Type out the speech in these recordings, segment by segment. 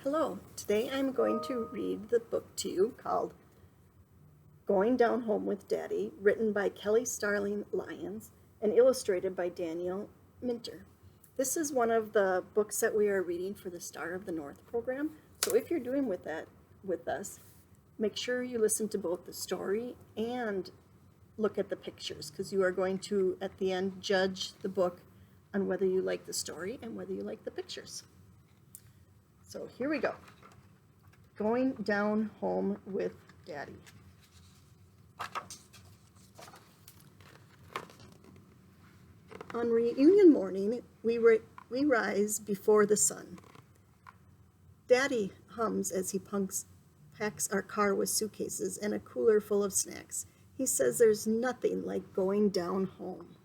Hello, today I'm going to read the book to you called Going Down Home with Daddy, written by Kelly Starling Lyons and illustrated by Daniel Minter. This is one of the books that we are reading for the Star of the North program. So if you're doing with us, make sure you listen to both the story and look at the pictures, because you are going to, at the end, judge the book on whether you like the story and whether you like the pictures. So here we go. Going Down Home with Daddy. On reunion morning, we rise before the sun. Daddy hums as he packs our car with suitcases and a cooler full of snacks. He says there's nothing like going down home.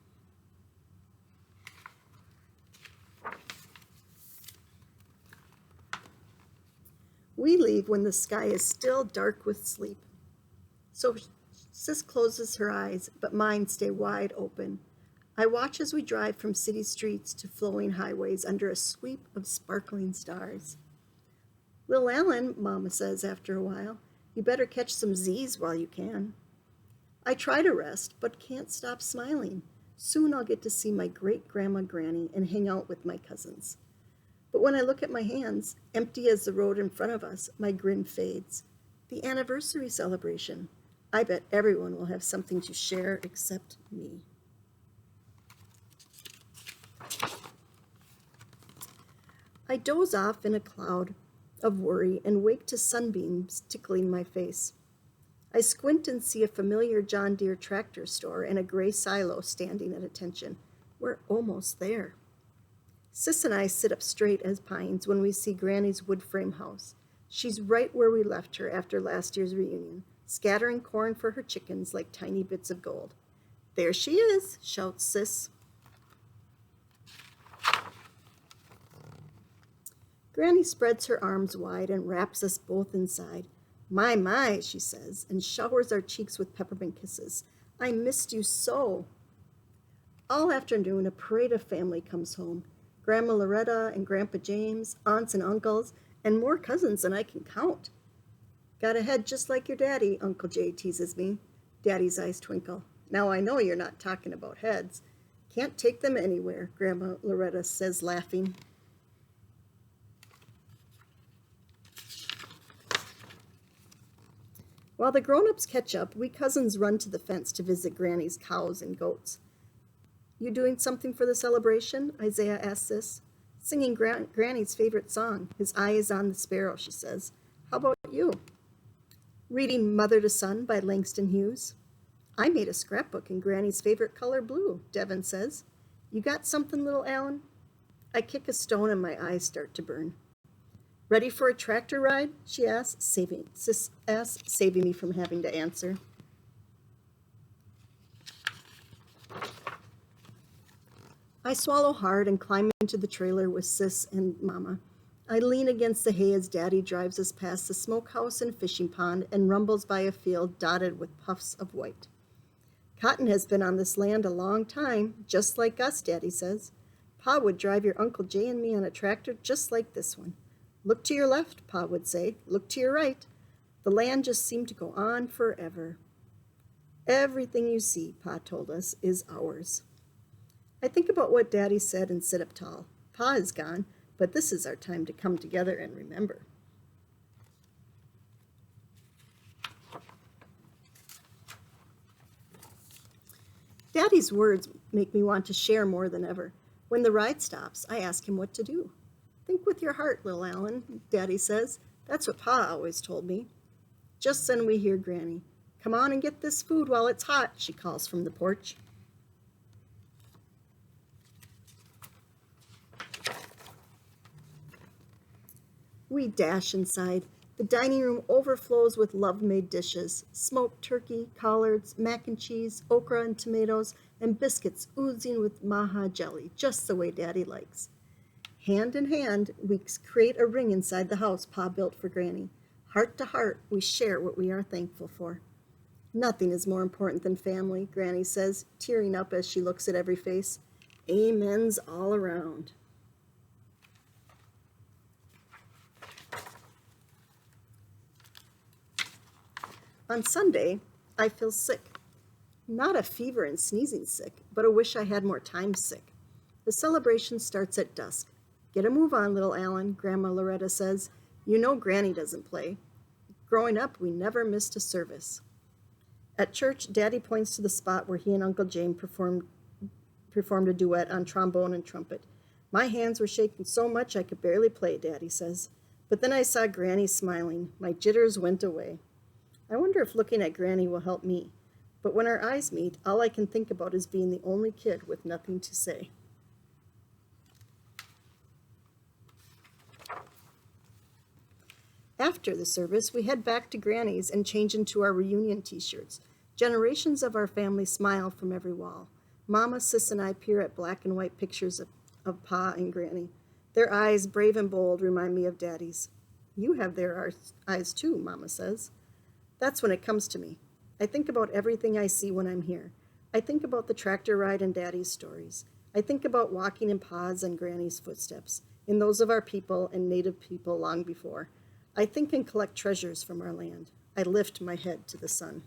We leave when the sky is still dark with sleep. So Sis closes her eyes, but mine stay wide open. I watch as we drive from city streets to flowing highways under a sweep of sparkling stars. Lil Alan, Mama says after a while, you better catch some Z's while you can. I try to rest, but can't stop smiling. Soon I'll get to see my great-grandma Granny and hang out with my cousins. But when I look at my hands, empty as the road in front of us, my grin fades. The anniversary celebration. I bet everyone will have something to share except me. I doze off in a cloud of worry and wake to sunbeams tickling my face. I squint and see a familiar John Deere tractor store and a gray silo standing at attention. We're almost there. Sis and I sit up straight as pines when we see Granny's wood frame house. She's right where we left her after last year's reunion, scattering corn for her chickens like tiny bits of gold. There she is, shouts Sis. Granny spreads her arms wide and wraps us both inside. My, she says, and showers our cheeks with peppermint kisses. I missed you so. All afternoon, a parade of family comes home. Grandma Loretta and Grandpa James, aunts and uncles, and more cousins than I can count. Got a head just like your daddy, Uncle Jay teases me. Daddy's eyes twinkle. Now I know you're not talking about heads. Can't take them anywhere, Grandma Loretta says, laughing. While the grown-ups catch up, we cousins run to the fence to visit Granny's cows and goats. You doing something for the celebration? Isaiah asks Sis. Singing Granny's favorite song. His eye is on the sparrow, she says. How about you? Reading Mother to Son by Langston Hughes. I made a scrapbook in Granny's favorite color, blue, Devin says. You got something, little Alan? I kick a stone and my eyes start to burn. Ready for a tractor ride? She asks, saving me from having to answer. I swallow hard and climb into the trailer with Sis and Mama. I lean against the hay as Daddy drives us past the smokehouse and fishing pond and rumbles by a field dotted with puffs of white. Cotton has been on this land a long time, just like us, Daddy says. Pa would drive your Uncle Jay and me on a tractor just like this one. Look to your left, Pa would say. Look to your right. The land just seemed to go on forever. Everything you see, Pa told us, is ours. I think about what Daddy said and sit up tall. Pa is gone, but this is our time to come together and remember. Daddy's words make me want to share more than ever. When the ride stops, I ask him what to do. Think with your heart, little Alan, Daddy says. That's what Pa always told me. Just then we hear Granny. Come on and get this food while it's hot, she calls from the porch. We dash inside. The dining room overflows with love-made dishes. Smoked turkey, collards, mac and cheese, okra and tomatoes, and biscuits oozing with maha jelly, just the way Daddy likes. Hand in hand, we create a ring inside the house Pa built for Granny. Heart to heart, we share what we are thankful for. Nothing is more important than family, Granny says, tearing up as she looks at every face. Amens all around. On Sunday, I feel sick. Not a fever and sneezing sick, but a wish I had more time sick. The celebration starts at dusk. Get a move on, little Alan, Grandma Loretta says. You know Granny doesn't play. Growing up, we never missed a service. At church, Daddy points to the spot where he and Uncle James performed a duet on trombone and trumpet. My hands were shaking so much I could barely play, Daddy says. But then I saw Granny smiling. My jitters went away. I wonder if looking at Granny will help me. But when our eyes meet, all I can think about is being the only kid with nothing to say. After the service, we head back to Granny's and change into our reunion t-shirts. Generations of our family smile from every wall. Mama, Sis, and I peer at black and white pictures of Pa and Granny. Their eyes, brave and bold, remind me of Daddy's. You have their eyes too, Mama says. That's when it comes to me. I think about everything I see when I'm here. I think about the tractor ride and Daddy's stories. I think about walking in Pa's and Granny's footsteps, in those of our people and native people long before. I think and collect treasures from our land. I lift my head to the sun.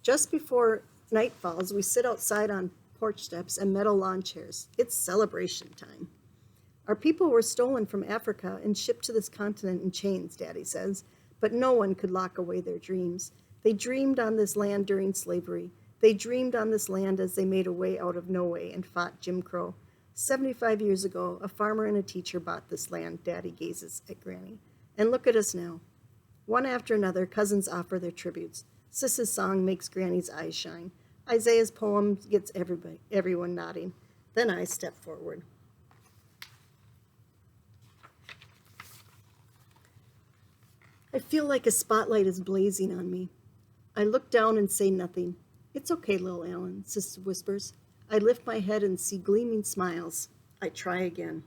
Just before night falls, we sit outside on porch steps and metal lawn chairs. It's celebration time. Our people were stolen from Africa and shipped to this continent in chains, Daddy says, but no one could lock away their dreams. They dreamed on this land during slavery. They dreamed on this land as they made a way out of no way and fought Jim Crow. 75 years ago, a farmer and a teacher bought this land, Daddy gazes at Granny. And look at us now. One after another, cousins offer their tributes. Sis's song makes Granny's eyes shine. Isaiah's poem gets everyone nodding. Then I step forward. I feel like a spotlight is blazing on me. I look down and say nothing. It's okay, little Alan, Sis whispers. I lift my head and see gleaming smiles. I try again.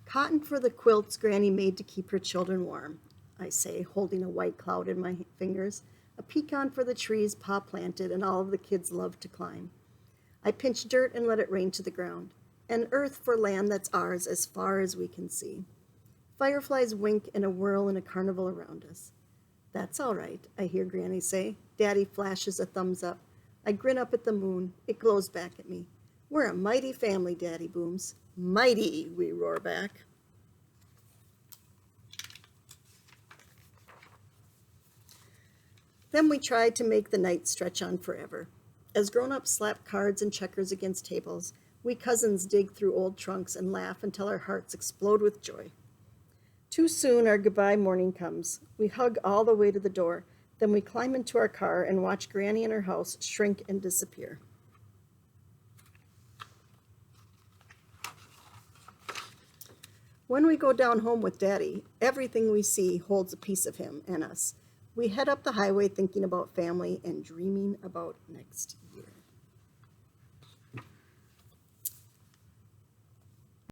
Cotton for the quilts Granny made to keep her children warm, I say, holding a white cloud in my fingers. A pecan for the trees Pa planted and all of the kids love to climb. I pinch dirt and let it rain to the ground. And earth for land that's ours as far as we can see. Fireflies wink and a whirl in a carnival around us. That's all right, I hear Granny say. Daddy flashes a thumbs up. I grin up at the moon. It glows back at me. We're a mighty family, Daddy booms. Mighty, we roar back. Then we try to make the night stretch on forever. As grown-ups slap cards and checkers against tables, we cousins dig through old trunks and laugh until our hearts explode with joy. Too soon our goodbye morning comes. We hug all the way to the door. Then we climb into our car and watch Granny and her house shrink and disappear. When we go down home with Daddy, everything we see holds a piece of him and us. We head up the highway thinking about family and dreaming about next year.